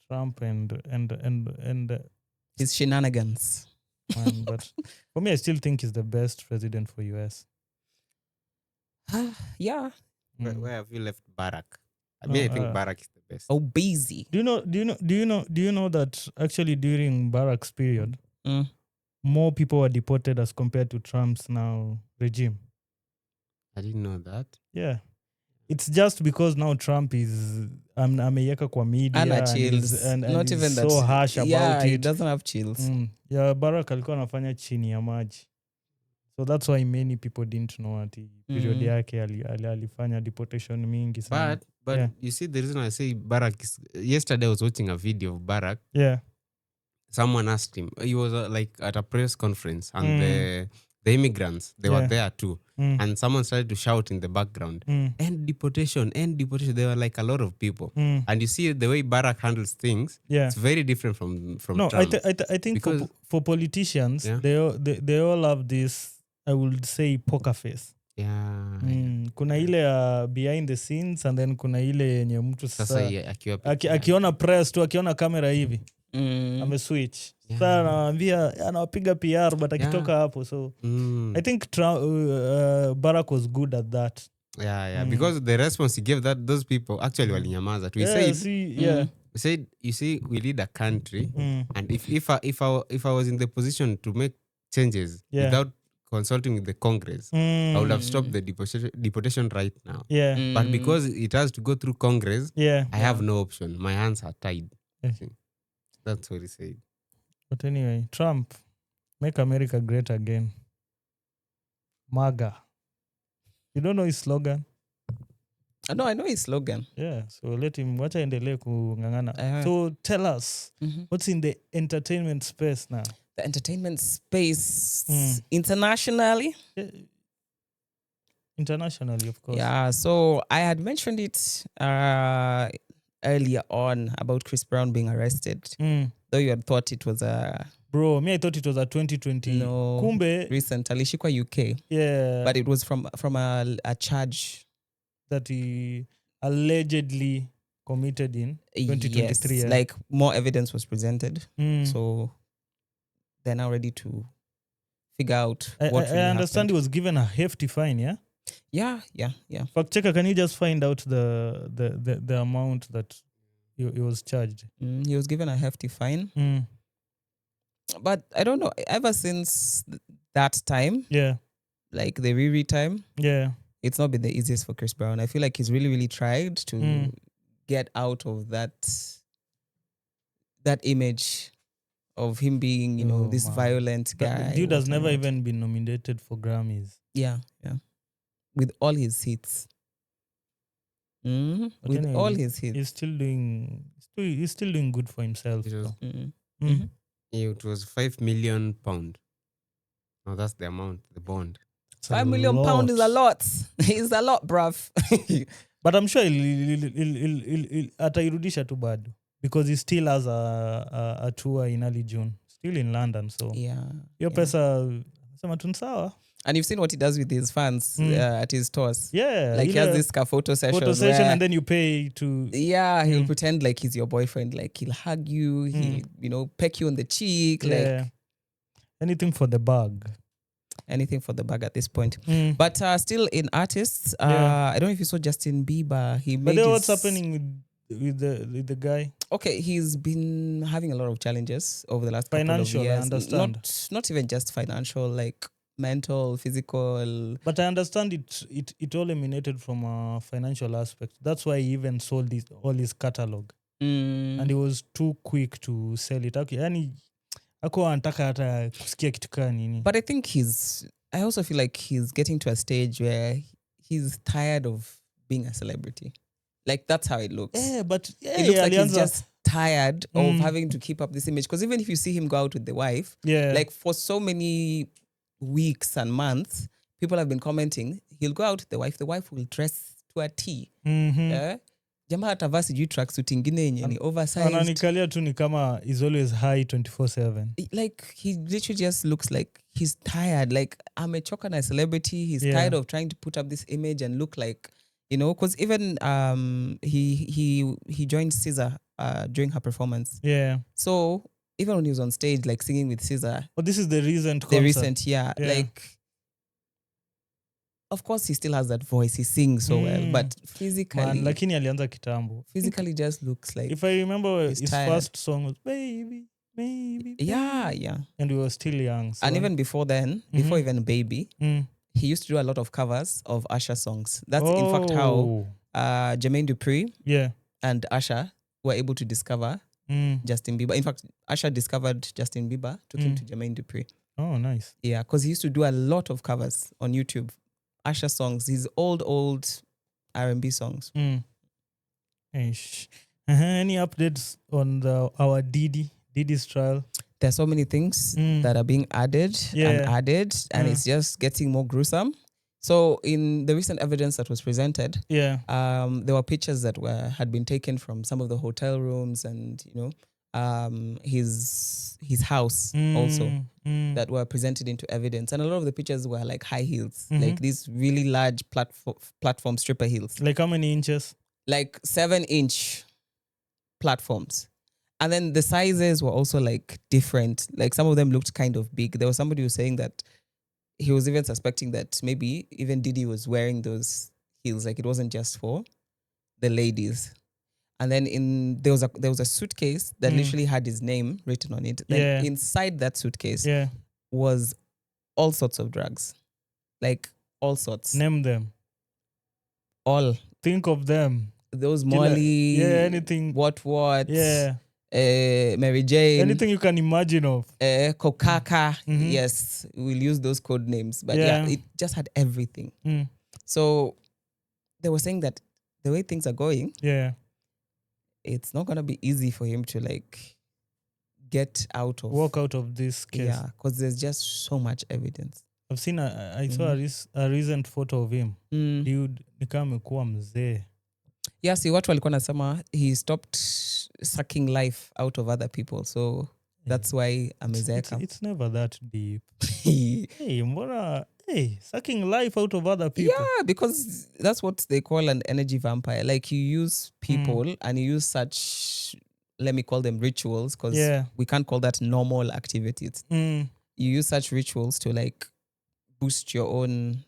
Trump and his shenanigans. man, but for me, I still think he's the best president for US. Yeah. Where have you left Barack? I No, mean, I think Barack is the best. Oh, busy. Do you know that actually during Barack's period, more people were deported as compared to Trump's now regime? I didn't know that. Yeah. It's just because now Trump is ameyeka kwa media Ana chills. and Not he's even that. so harsh about he it. doesn't have chills. Yeah, Barack alikuwa anafanya chini ya maji. So that's why many people didn't know ati period yake alifanya deportation mingi sana. But you see, the reason I say Barack is, yesterday I was watching a video of Barack. Yeah. Someone asked him, he was like at a press conference, and the immigrants, they were there too. And someone started to shout in the background, end deportation, end deportation. There were like a lot of people. And you see the way Barack handles things, it's very different from no, Trump. I think because for politicians, they all have this, I would say, poker face. Yeah. Kuna ile behind the scenes, and then kuna ile yenye mtu sasa akiona press tu, akiona kamera hivi switch. Sasa anawaambia anawapiga PR, but akitoka hapo. So I think Barack was good at that. Because the response he gave those people actually walinyamaza. We said, you see, we lead a country, and if I was in the position to make changes without consulting with the Congress, I would have stopped the deportation right now. But because it has to go through Congress, I have no option. My hands are tied. That's what he said. But anyway, Trump, make America great again. MAGA. You don't know his slogan? No, I know his slogan. Yeah, so let him, wacha endelee kungangana. So tell us, what's in the entertainment space now? The entertainment space internationally? Internationally, of course. Yeah, so I had mentioned it earlier on about Chris Brown being arrested. Though you had thought it was a... Bro, me I thought it was a 2020. No, Kumbe, recent. Alishikwa UK. Yeah. But it was from a charge that he allegedly committed in 2023. Yes, like more evidence was presented. So they're now ready to figure out what really I understand happened. He was given a hefty fine, yeah? Yeah. Fact checker, can you just find out the amount that he was charged? He was given a hefty fine. But I don't know, ever since that time, like the Riri time, it's not been the easiest for Chris Brown. I feel like he's really, really tried to get out of that image of him being, this violent guy. The dude has never even been nominated for Grammys. Yeah. With all his hits. With anyway, all his hits. He's still doing good for himself. It was £5 million. No, that's the amount, the bond. £5 million is a lot. It's a lot, bruv. But I'm sure he'll atairudisha tu bado, because he still has a tour in early June, still in London. So your pesa sema tu sawa. And you've seen what he does with his fans at his tours. Yeah. Like he has this photo session. And then you pay to... Yeah, he'll pretend like he's your boyfriend. Like he'll hug you, he'll, peck you on the cheek. Like anything for the bag. Anything for the bag at this point. But still in artists, I don't know if you saw Justin Bieber. What's happening with the guy? Okay, he's been having a lot of challenges over the last couple of years. Financial, I understand. Not even just financial, like mental, physical. But I understand it all emanated from a financial aspect. That's why he even sold all his catalog. And he was too quick to sell it. Okay, yani ako anataka hata kusikia kitu kama nini. But I think I also feel like he's getting to a stage where he's tired of being a celebrity. Like that's how it looks. It looks like he's just tired of having to keep up this image. Because even if you see him go out with the wife, like for so many weeks and months, people have been commenting, he'll go out with the wife will dress to a T. Jamaa atavaa sijui tracksuit ingine yenye ni oversized. Ananikalia tu ni kama is always high 24/7. Like he literally just looks like he's tired. Like, I'm a chocolate celebrity. He's tired of trying to put up this image and look like, because even he joined Caesar during her performance. Yeah. So even when he was on stage, like singing with Caesar. Oh, this is the recent concert. Yeah. Like, of course, he still has that voice. He sings so well, but physically, Man, lakini alianza kitambo. Physically, just looks like. If I remember, his tired. first song was "Baby, Baby." Yeah. And we were still young. So and even before then, before even Baby, he used to do a lot of covers of Usher songs. That's in fact how Jermaine Dupri and Usher were able to discover Justin Bieber. In fact, Usher discovered Justin Bieber, took him to Jermaine Dupri. Oh, nice. Yeah, because he used to do a lot of covers on YouTube. Usher songs, his old R&B songs. Any updates on our Didi's trial? There's so many things that are being added and it's just getting more gruesome. So in the recent evidence that was presented, there were pictures that had been taken from some of the hotel rooms and his house also that were presented into evidence, and a lot of the pictures were like high heels, like these really large platform stripper heels. Like how many inches? Like 7-inch platforms. And then the sizes were also like different. Like some of them looked kind of big. There was somebody who was saying that he was even suspecting that maybe even Diddy was wearing those heels. Like it wasn't just for the ladies. And then there was a suitcase that literally had his name written on it. Then inside that suitcase was all sorts of drugs. Like all sorts. Name them. All. Think of them. Those Molly. Anything. What. Yeah. Mary Jane. Anything you can imagine of. Kokaka. Yes, we'll use those code names. But it just had everything. So they were saying that the way things are going, it's not going to be easy for him to like walk out of this case. Yeah, because there's just so much evidence. I've seen I saw a recent photo of him. Dude, nikaa amekuwa mzee. Yeah, see what walikuwa nasema, he stopped sucking life out of other people. So that's why amezeeka. It's never that deep. Sucking life out of other people. Yeah, because that's what they call an energy vampire. Like you use people and you use such, let me call them rituals, because we can't call that normal activities. You use such rituals to like boost your own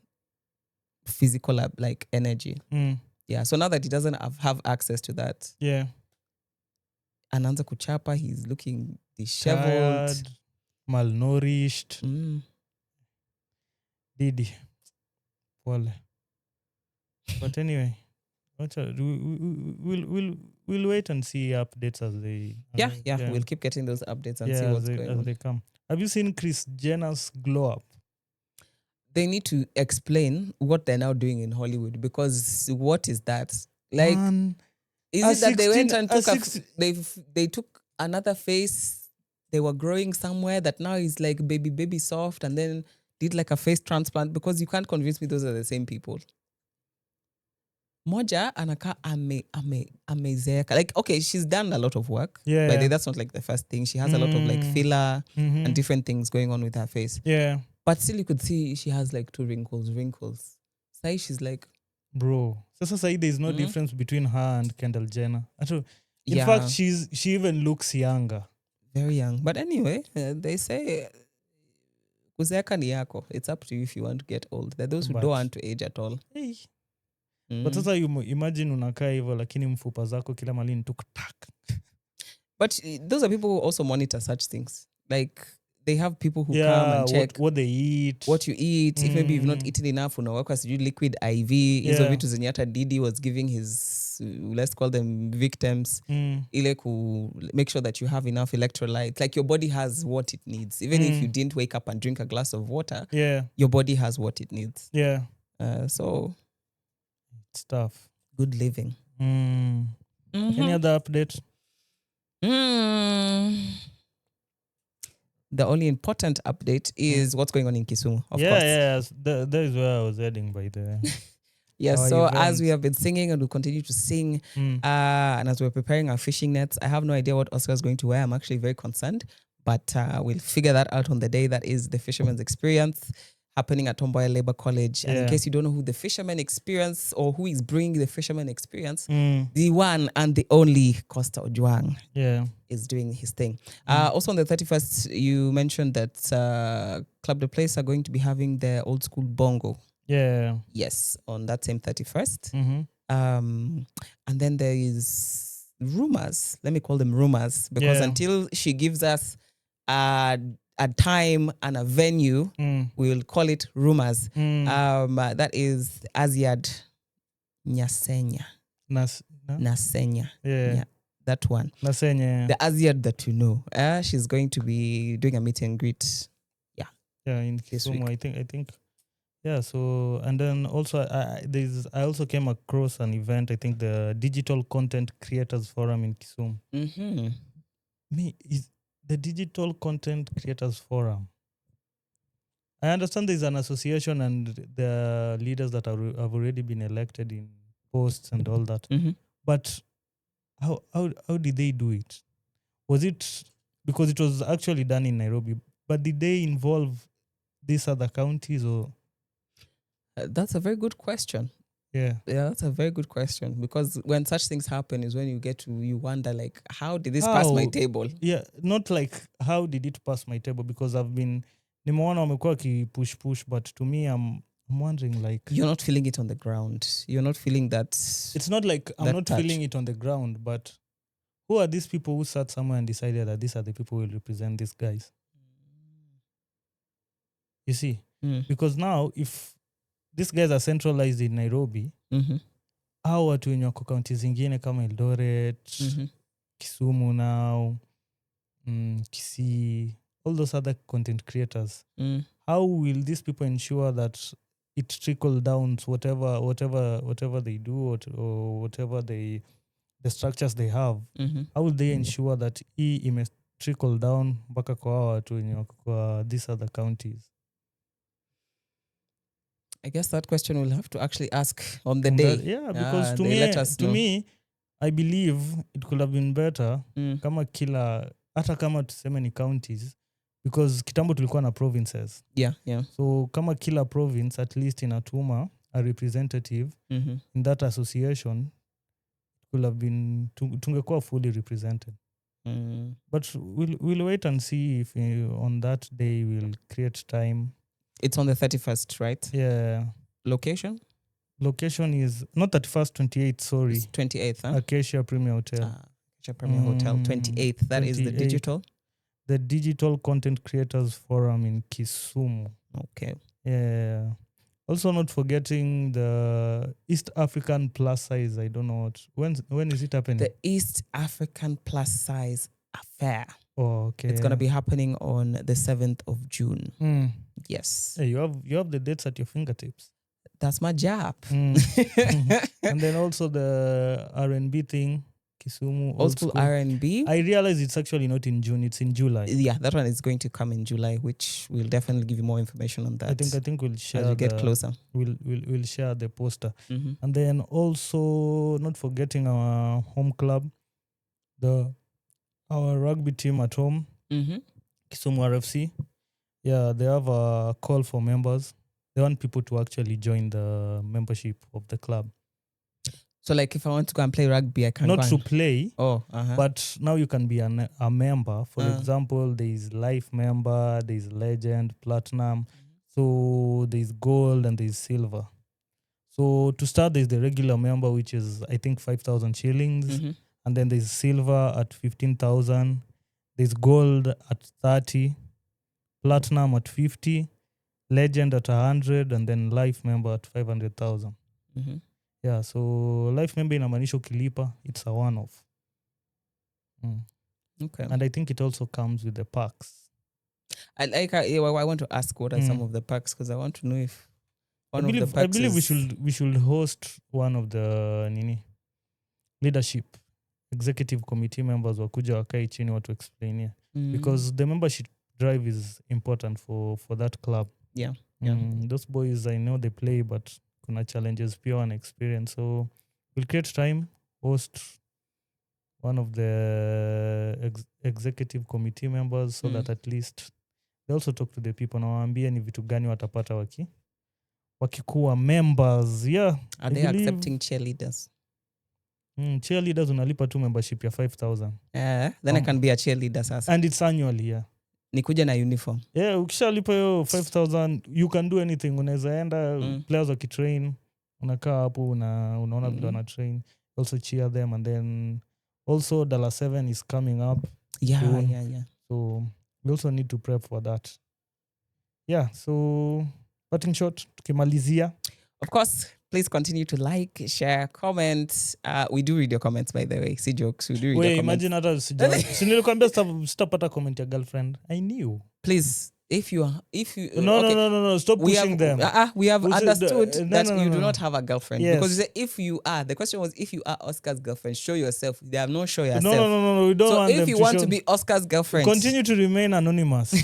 physical like energy. Yeah, so now that he doesn't have access to that, anaanza kuchapa, he's looking disheveled, tired, malnourished. Didi, pole. But anyway, we'll wait and see updates as they. We'll keep getting those updates and see what's going on as they come. Have you seen Kris Jenner's glow up? They need to explain what they're now doing in Hollywood, because what is that? Like, is it that they went and they took another face, they were growing somewhere that now is like baby soft, and then did like a face transplant? Because you can't convince me those are the same people. Moja anaka amezeeka. Like, okay, she's done a lot of work. But that's not like the first thing. She has a lot of like filler and different things going on with her face. Yeah. But still you could see she has like 2 wrinkles. Sai she's like, bro. So say there's no difference between her and Kendall Jenner. In fact, she even looks younger. Very young. But anyway, they say kuzeeka ni yako. It's up to you if you want to get old. There are those who don't want to age at all. Hey. But sasa you imagine unakaa hivyo lakini mfupa zako kila mali ni tuk-tak. But those are people who also monitor such things. Like they have people who come and check what they eat, what you eat. If maybe you've not eaten enough, unaweka sijui liquid IV. Hizo vitu zenye hata Didi was giving his, let's call them victims, ile ku make sure that you have enough electrolytes. Like your body has what it needs. Even if you didn't wake up and drink a glass of water, your body has what it needs. So it's tough. Good living. Any other update? The only important update is what's going on in Kisumu, of course. Yes. That is where I was heading, by the way. Yes, so as we have been singing and we'll continue to sing, and as we're preparing our fishing nets, I have no idea what Oscar is going to wear. I'm actually very concerned. But we'll figure that out on the day. That is the Fisherman's Experience happening at Tomboya Labor College. And in case you don't know who the Fisherman Experience or who is bringing the Fisherman Experience, the one and the only Costa Ojuang is doing his thing. Also on the 31st, you mentioned that Club de Place are going to be having their old school bongo. Yeah. Yes, on that same 31st. And then there is rumors. Let me call them rumors because until she gives us a time and a venue, we'll call it rumors. That is Aziad Nyasenya. Nasenya. Yeah, that one. Nasenya. The Aziad that you know. She's going to be doing a meet and greet. Yeah, in Kisumu, I think. Yeah, so and then also I also came across an event. I think the Digital Content Creators Forum in Kisumu. Is the Digital Content Creators Forum. I understand there's an association and the leaders that have already been elected in posts and all that. But how did they do it? Was it because it was actually done in Nairobi? But did they involve these other counties or? That's a very good question. Yeah, that's a very good question because when such things happen is when you wonder like, how did this pass my table? Yeah, not like how did it pass my table because nimeona wamekuwa push, but to me I'm wondering like you're not feeling it on the ground. You're not feeling that. It's not like I'm not feeling it on the ground, but who are these people who sat somewhere and decided that these are the people who will represent these guys? You see, because now if these guys are centralized in Nairobi, hao watu wenye wako kaunti zingine kama Eldoret, Kisumu now, Kisii, all those other content creators, how will these people ensure that it trickle down to whatever they do or whatever the structures they have? How will they ensure that ime trickle down mpaka kwa hao watu wenye wako kwa these other counties? I guess that question we'll have to actually ask on the day. Because to me, I believe it could have been better kama hata kama tuseme ni counties, because kitambo tulikuwa na provinces. Yeah. So kama kila province at least inatuma a representative in that association, could have been tungekuwa fully represented. But we'll wait and see if on that day we'll create time. It's on the 31st, right? Yeah. Location is not 31st, 28th, sorry. It's 28th, huh? Acacia Premier Hotel. Acacia Premier Hotel, 28th. That 28th. Is the digital? The Digital Content Creators Forum in Kisumu. Okay. Yeah. Also not forgetting the East African Plus Size. I don't know when is it happening? The East African Plus Size Affair. Oh, okay. It's going to be happening on the 7th of June. Yes. Hey, you have the dates at your fingertips. That's my job. And then also the R&B thing, Kisumu. Old school R&B. I realize it's actually not in June, it's in July. Yeah, that one is going to come in July, which we'll definitely give you more information on that. I think we'll share as we get closer. We'll share the poster. And then also not forgetting our home club, our rugby team at home, Kisumu RFC. Yeah, they have a call for members. They want people to actually join the membership of the club. So like if I want to go and play rugby, I can not to play, but now you can be a member. For example, there is life member, there is legend, platinum. So there is gold and there is silver. So to start, there is the regular member, which is I think 5,000 shillings. And then there's silver at 15,000. There's gold at 30, platinum at 50, legend at 100, and then life member at 500,000. Yeah, so life member inamaanisha ukilipa, it's a one-off. Okay. And I think it also comes with the perks. I want to ask what are some of the perks, because I want to know if I believe we should host one of the leadership executive committee members wakuja wakai chini watu explainia because the membership drive is important for that club. Yeah. Those boys, I know they play, but kuna challenges pure and experience. So we'll create time, host one of the executive committee members so that at least they also talk to the people na waambie ni vitu gani watapata wakikuwa members. Yeah. Are they accepting cheerleaders? Cheerleaders unalipa tu membership ya 5,000. Then I can be a cheerleader sasa. And it's annually, yeah. Nikuja na uniform. Yeah, ukishalipa hiyo 5,000 you can do anything. Unaweza enda players wakitrain, unakaa hapo unaona vile wana train. Also cheer them, and then also $7 is coming up. Yeah. So we also need to prep for that. Yeah, so parting shot tukimalizia. Of course, please continue to like, share, comment. We do read your comments, by the way. See jokes, we do read your comments. Imagine hata sinilikwambia sitapata comment ya girlfriend. I knew. Please, if you no, stop pushing them. We have understood that you do no. not have a girlfriend. Yes. Because you say if you are, the question was if you are Oscar's girlfriend, show yourself. They have not show yourself. No, we don't so want them if you to want show. to be Oscar's girlfriend, Continue to remain anonymous.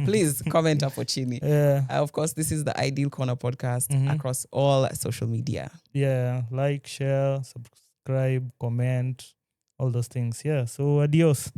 please comment hapo chini. Yeah. Of course, this is the Ideal Corner podcast across all social media. Yeah, like, share, subscribe, comment, all those things. Yeah, so adios.